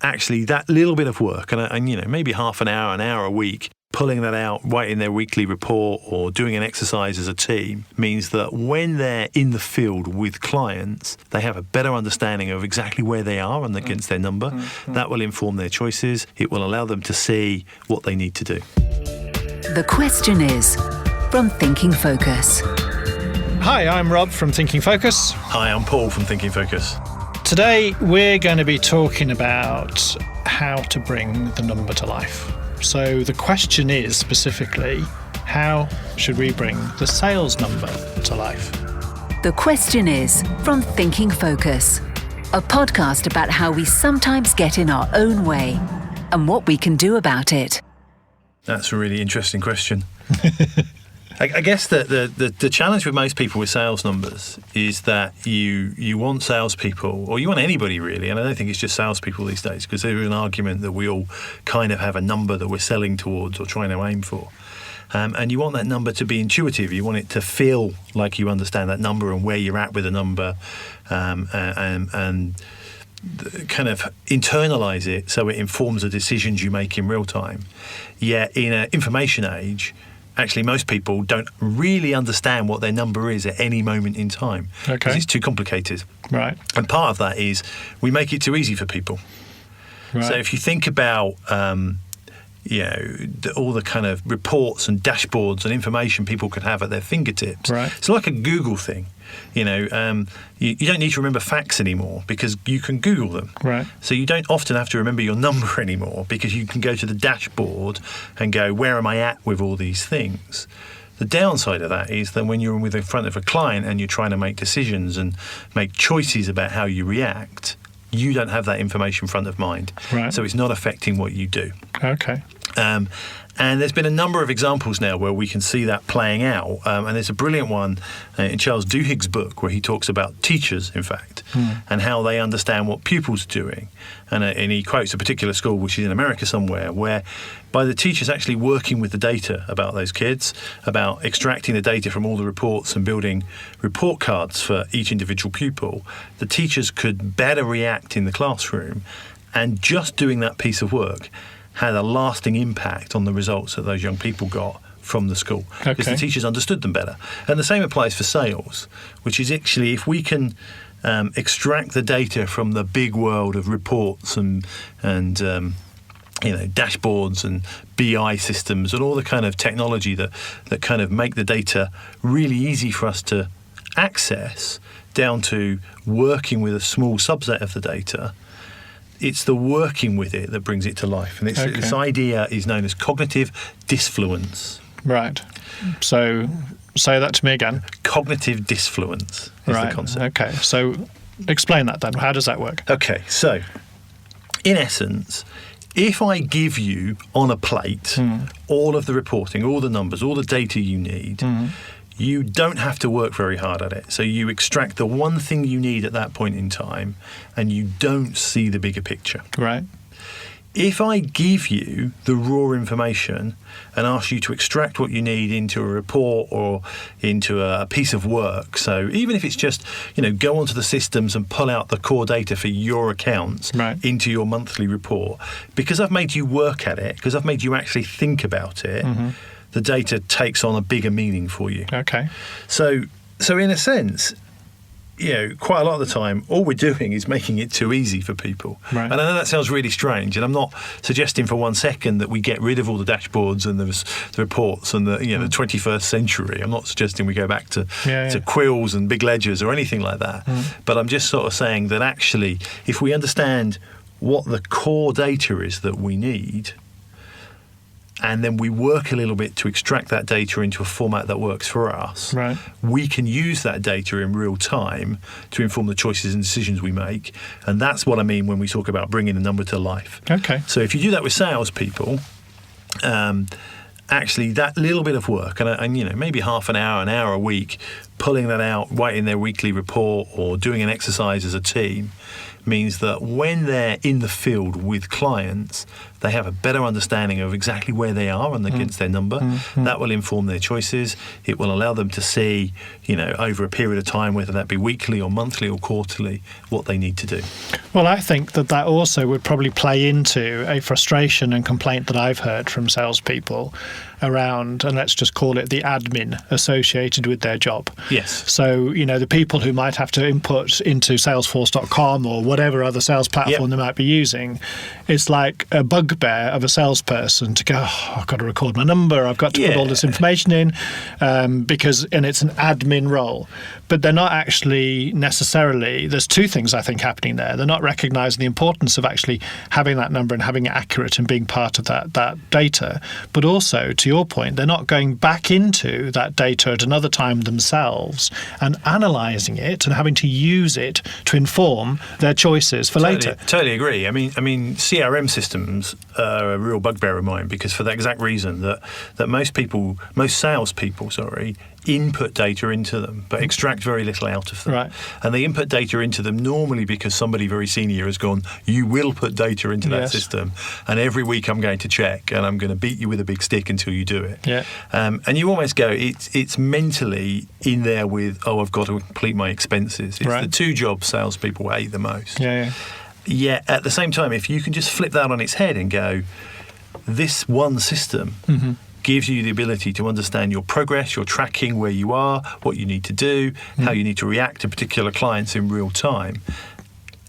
actually that little bit of work, and maybe half an hour a week, pulling that out, writing their weekly report or doing an exercise as a team means that when they're in the field with clients, they have a better understanding of exactly where they are and against their number. That will inform their choices. It will allow them to see what they need to do. The question is from Thinking Focus. Hi, I'm Rob from Thinking Focus. Hi, I'm Paul from Thinking Focus. Today we're going to be talking about how to bring the number to life. So the question is specifically, how should we bring the sales number to life? The question is from Thinking Focus, a podcast about how we sometimes get in our own way and what we can do about it. That's a really interesting question. I guess that the challenge with most people with sales numbers is that you want salespeople, or you want anybody really, and I don't think it's just salespeople these days, because there is an argument that we all kind of have a number that we're selling towards or trying to aim for. And you want that number to be intuitive. You want it to feel like you understand that number and where you're at with a number, and kind of internalize it so it informs the decisions you make in real time. Yet in an information age, actually, most people don't really understand what their number is at any moment in time because it's too complicated. Right. And part of that is we make it too easy for people. Right. So if you think about, all the kind of reports and dashboards and information people could have at their fingertips, right. It's like a Google thing. You don't need to remember facts anymore because you can Google them. Right. So you don't often have to remember your number anymore because you can go to the dashboard and go, where am I at with all these things? The downside of that is that when you're in front of a client and you're trying to make decisions and make choices about how you react, you don't have that information front of mind. Right. So it's not affecting what you do. Okay. And there's been a number of examples now where we can see that playing out. And there's a brilliant one in Charles Duhigg's book where he talks about teachers, in fact, and how they understand what pupils are doing. And he quotes a particular school, which is in America somewhere, where by the teachers actually working with the data about those kids, about extracting the data from all the reports and building report cards for each individual pupil, the teachers could better react in the classroom. And just doing that piece of work had a lasting impact on the results that those young people got from the school because the teachers understood them better. And the same applies for sales, which is actually if we can extract the data from the big world of reports and dashboards and BI systems and all the kind of technology that kind of make the data really easy for us to access, down to working with a small subset of the data. It's the working with it that brings it to life. And this idea is known as cognitive disfluence. Right. So say that to me again. Cognitive disfluence is the concept. Okay. So explain that then. How does that work? Okay. So in essence, if I give you on a plate all of the reporting, all the numbers, all the data you need, you don't have to work very hard at it. So you extract the one thing you need at that point in time and you don't see the bigger picture. Right. If I give you the raw information and ask you to extract what you need into a report or into a piece of work, so even if it's just, go onto the systems and pull out the core data for your accounts into your monthly report, because I've made you work at it, because I've made you actually think about it, the data takes on a bigger meaning for you. Okay. So in a sense, quite a lot of the time, all we're doing is making it too easy for people. Right. And I know that sounds really strange, and I'm not suggesting for one second that we get rid of all the dashboards and the reports and the 21st century. I'm not suggesting we go back to quills and big ledgers or anything like that. But I'm just sort of saying that actually, if we understand what the core data is that we need, and then we work a little bit to extract that data into a format that works for us, we can use that data in real time to inform the choices and decisions we make. And that's what I mean when we talk about bringing a number to life. Okay. So if you do that with salespeople, actually that little bit of work, and maybe half an hour a week, pulling that out, writing their weekly report or doing an exercise as a team, means that when they're in the field with clients, they have a better understanding of exactly where they are and against their number. That will inform their choices. It will allow them to see, over a period of time, whether that be weekly or monthly or quarterly, what they need to do. Well, I think that also would probably play into a frustration and complaint that I've heard from salespeople around, and let's just call it the admin associated with their job. Yes. So, the people who might have to input into Salesforce.com or whatever other sales platform they might be using, it's like a bugbear of a salesperson to go, I've got to record my number, I've got to put all this information in, and it's an admin role. But they're not actually necessarily, there's two things I think happening there. They're not recognising the importance of actually having that number and having it accurate and being part of that data. But also, to your point, they're not going back into that data at another time themselves and analysing it and having to use it to inform their choices for later. Totally agree. I mean, CRM systems are a real bugbear of mine, because for that exact reason that most salespeople, input data into them, but extract very little out of them. Right. And they input data into them normally because somebody very senior has gone, you will put data into that system, and every week I'm going to check, and I'm going to beat you with a big stick until you do it. Yeah. And you almost go, it's mentally in there with, I've got to complete my expenses. It's the two jobs salespeople hate the most. Yeah. Yet at the same time, if you can just flip that on its head and go, this one system gives you the ability to understand your progress, your tracking, where you are, what you need to do, how you need to react to particular clients in real time.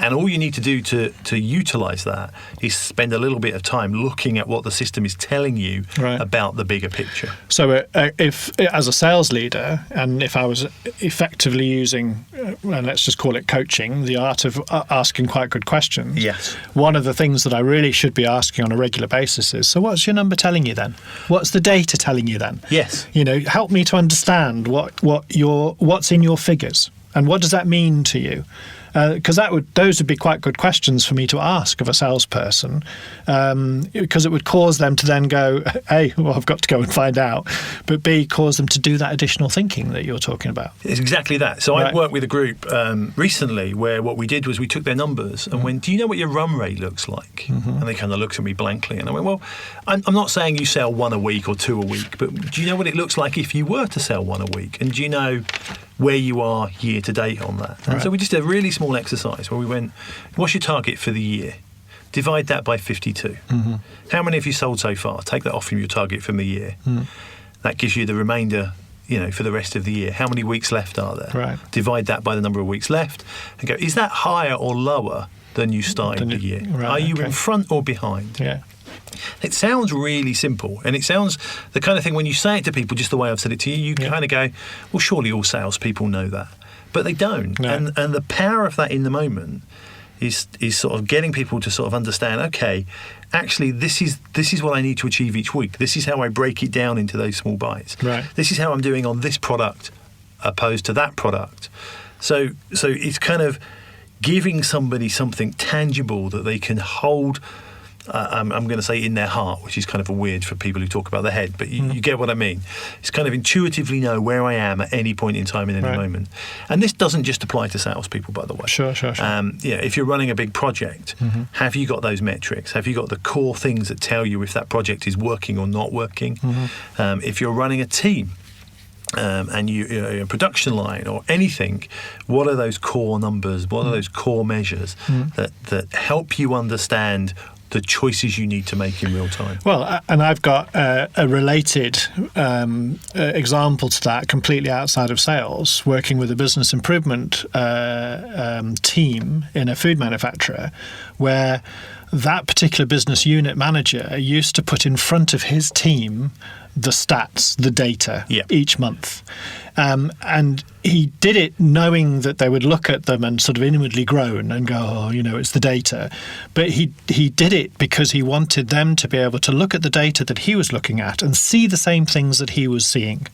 And all you need to do to utilise that is spend a little bit of time looking at what the system is telling you about the bigger picture. So if, as a sales leader, and if I was effectively using, and let's just call it coaching, the art of asking quite good questions, yes, one of the things that I really should be asking on a regular basis is, so what's your number telling you then? What's the data telling you then? Yes. Help me to understand what's in your figures, and what does that mean to you? Because those would be quite good questions for me to ask of a salesperson, because it would cause them to then go, A, well, I've got to go and find out, but B, cause them to do that additional thinking that you're talking about. It's exactly that. So I worked with a group recently where what we did was we took their numbers and went, do you know what your run rate looks like? And they kind of looked at me blankly, and I went, well, I'm not saying you sell one a week or two a week, but do you know what it looks like if you were to sell one a week? And do you know where you are year to date on that? And so we just did a really small exercise where we went, what's your target for the year? Divide that by 52. How many have you sold so far? Take that off from your target from the year. That gives you the remainder, for the rest of the year. How many weeks left are there? Right. Divide that by the number of weeks left and go, is that higher or lower than you started the year? Are you in front or behind? Yeah. It sounds really simple, and it sounds the kind of thing when you say it to people just the way I've said it to you, you kind of go, well, surely all salespeople know that. But they don't. No. And the power of that in the moment is sort of getting people to sort of understand, okay, actually this is what I need to achieve each week. This is how I break it down into those small bites. Right. This is how I'm doing on this product opposed to that product. So it's kind of giving somebody something tangible that they can hold. I'm going to say in their heart, which is kind of a weird for people who talk about the head, but you get what I mean. It's kind of intuitively know where I am at any point in time in any moment. And this doesn't just apply to salespeople, by the way. Sure. If you're running a big project, have you got those metrics? Have you got the core things that tell you if that project is working or not working? If you're running a team, and a production line or anything, what are those core numbers? What are those core measures that help you understand the choices you need to make in real time? Well, and I've got a related example to that, completely outside of sales, working with a business improvement team in a food manufacturer, where that particular business unit manager used to put in front of his team the stats, the data, each month. And he did it knowing that they would look at them and sort of inwardly groan and go, it's the data. But he did it because he wanted them to be able to look at the data that he was looking at and see the same things that he was seeing.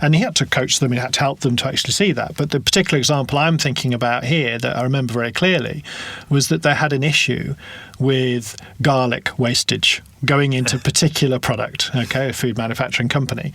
And he had to coach them, he had to help them to actually see that. But the particular example I'm thinking about here that I remember very clearly was that they had an issue with garlic wastage. going into a particular product, okay, a food manufacturing company.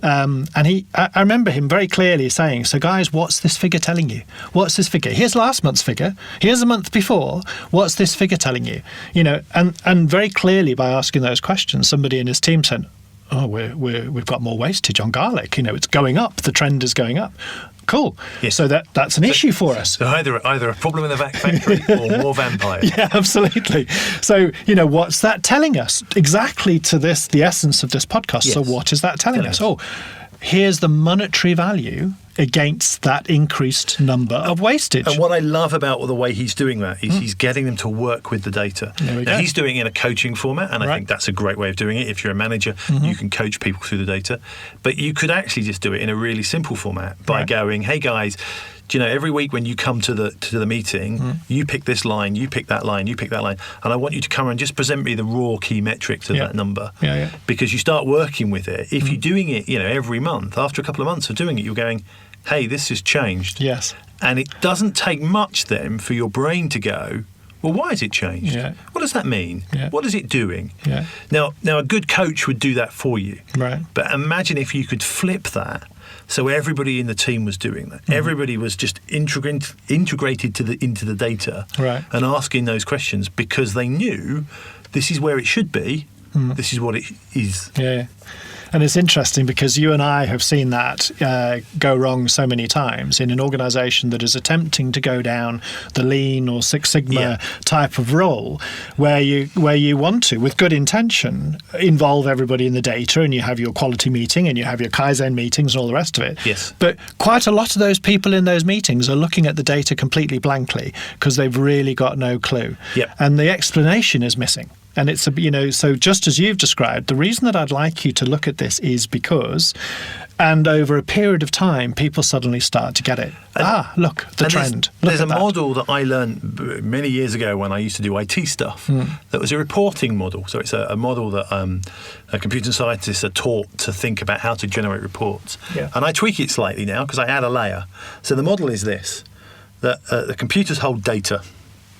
And I remember him very clearly saying, so guys, what's this figure telling you? What's this figure? Here's last month's figure. Here's a month before. What's this figure telling you? You know, and very clearly by asking those questions, somebody in his team said, oh, we've got more wastage on garlic. You know, it's going up. The trend is going up. Cool. Yes. So that's an issue for us. So either a problem in the factory or more vampires. Yeah, absolutely. So, you know, what's that telling us? Exactly to this, the essence of this podcast. Yes. So what is that telling us? Oh, here's the monetary value against that increased number of wastage. And what I love about the way he's doing that is he's getting them to work with the data. Now, he's doing it in a coaching format, and I think that's a great way of doing it. If you're a manager, you can coach people through the data. But you could actually just do it in a really simple format by going, hey guys, do you know, every week when you come to the meeting, you pick this line, you pick that line, you pick that line, and I want you to come and just present me the raw key metrics of that number. Because you start working with it. If you're doing it, you know, every month, after a couple of months of doing it, you're going, hey, this has changed. Yes. And it doesn't take much then for your brain to go, well, why has it changed? Yeah. What does that mean? Yeah. What is it doing? Yeah. Now, a good coach would do that for you. Right. But imagine if you could flip that so everybody in the team was doing that. Everybody was just integrated into the data and asking those questions because they knew this is where it should be, this is what it is. Yeah. And it's interesting because you and I have seen that go wrong so many times in an organisation that is attempting to go down the Lean or Six Sigma type of role, where you want to, with good intention, involve everybody in the data, and you have your quality meeting and you have your Kaizen meetings and all the rest of it. Yes. But quite a lot of those people in those meetings are looking at the data completely blankly because they've really got no clue. Yep. And the explanation is missing. And it's, so just as you've described, the reason that I'd like you to look at this is because, and over a period of time, people suddenly start to get it. Look, the trend. There's a model that I learned many years ago when I used to do IT stuff that was a reporting model. So it's a model that computer scientists are taught to think about how to generate reports. Yeah. And I tweak it slightly now because I add a layer. So the model is this, that the computers hold data.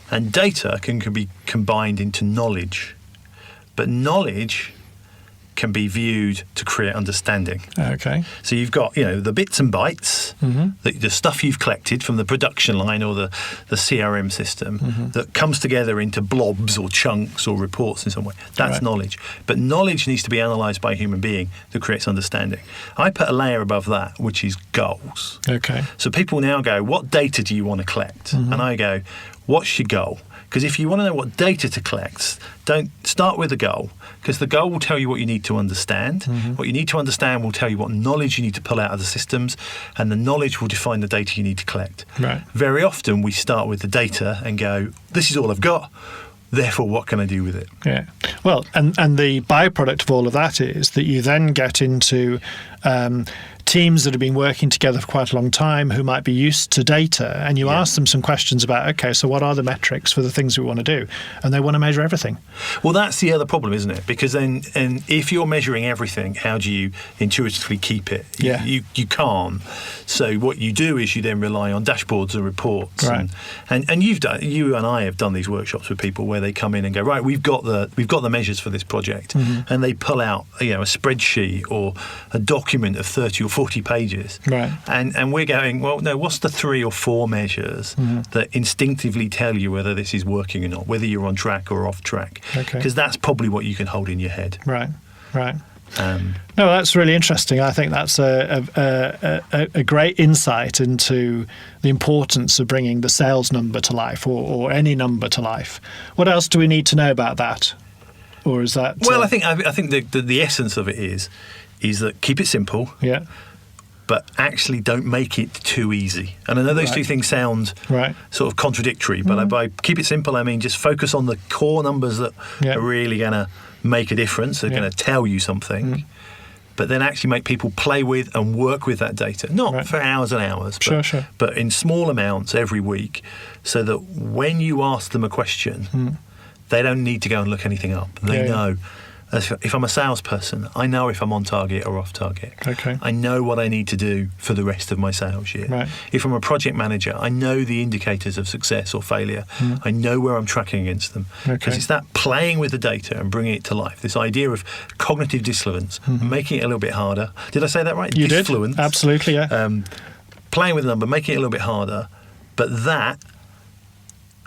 And data can be combined into knowledge. But knowledge can be viewed to create understanding. Okay. So you've got, the bits and bytes, the stuff you've collected from the production line or the CRM system that comes together into blobs or chunks or reports in some way. That's knowledge. But knowledge needs to be analysed by a human being that creates understanding. I put a layer above that, which is goals. Okay. So people now go, what data do you want to collect? And I go, what's your goal? Because if you want to know what data to collect, don't start with a goal, because the goal will tell you what you need to understand. What you need to understand will tell you what knowledge you need to pull out of the systems, and the knowledge will define the data you need to collect. Right. Very often we start with the data and go, this is all I've got. Therefore, what can I do with it? Yeah. Well, and the byproduct of all of that is that you then get into teams that have been working together for quite a long time who might be used to data, and you ask them some questions about, okay, so what are the metrics for the things we want to do? And they want to measure everything. Well, that's the other problem, isn't it? Because then, and if you're measuring everything, how do you intuitively keep it? You can't. So what you do is you then rely on dashboards and reports. Right. And you and I have done these workshops with people where they come in and go, right, we've got the measures for this project, and they pull out a spreadsheet or a document of 30 or 40 pages. Right. And we're going, well, no, what's the 3 or 4 measures that instinctively tell you whether this is working or not, whether you're on track or off track? Okay. Because that's probably what you can hold in your head. Right. No, that's really interesting. I think that's a great insight into the importance of bringing the sales number to life, or any number to life. What else do we need to know about that? Or is that... Well, I think the essence of it is that keep it simple. Yeah. But actually don't make it too easy. And I know those two things sound sort of contradictory, but by keep it simple, I mean just focus on the core numbers that are really going to make a difference, they're going to tell you something, but then actually make people play with and work with that data. Not for hours and hours, but in small amounts every week, so that when you ask them a question, they don't need to go and look anything up. They know, If I'm a salesperson, I know if I'm on target or off target. Okay. I know what I need to do for the rest of my sales year. Right. If I'm a project manager, I know the indicators of success or failure. I know where I'm tracking against them. Because it's that playing with the data and bringing it to life. This idea of cognitive disfluence, making it a little bit harder. Did I say that right? You disfluence. did. Absolutely, yeah. Playing with the number, making it a little bit harder. But that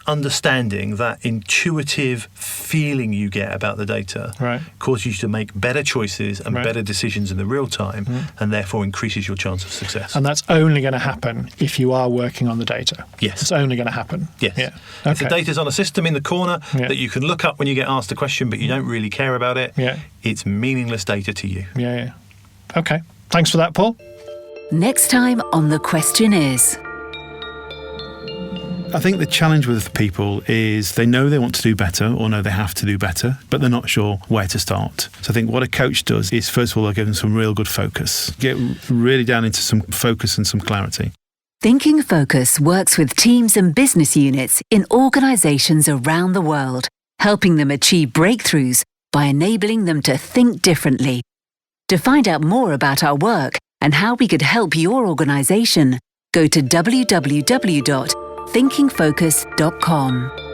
understanding, that intuitive feeling you get about the data causes you to make better choices and better decisions in the real time, and therefore increases your chance of success. And that's only going to happen if you are working on the data. Yes. It's only going to happen. Yes. Yeah. If the data's on a system in the corner that you can look up when you get asked a question, but you don't really care about it, it's meaningless data to you. Yeah. Okay. Thanks for that, Paul. Next time on The Question Is. I think the challenge with people is they know they want to do better or know they have to do better, but they're not sure where to start. So I think what a coach does is, first of all, they'll give them some real good focus, get really down into some focus and some clarity. Thinking Focus works with teams and business units in organizations around the world, helping them achieve breakthroughs by enabling them to think differently. To find out more about our work and how we could help your organization, go to www.thinkingfocus.com.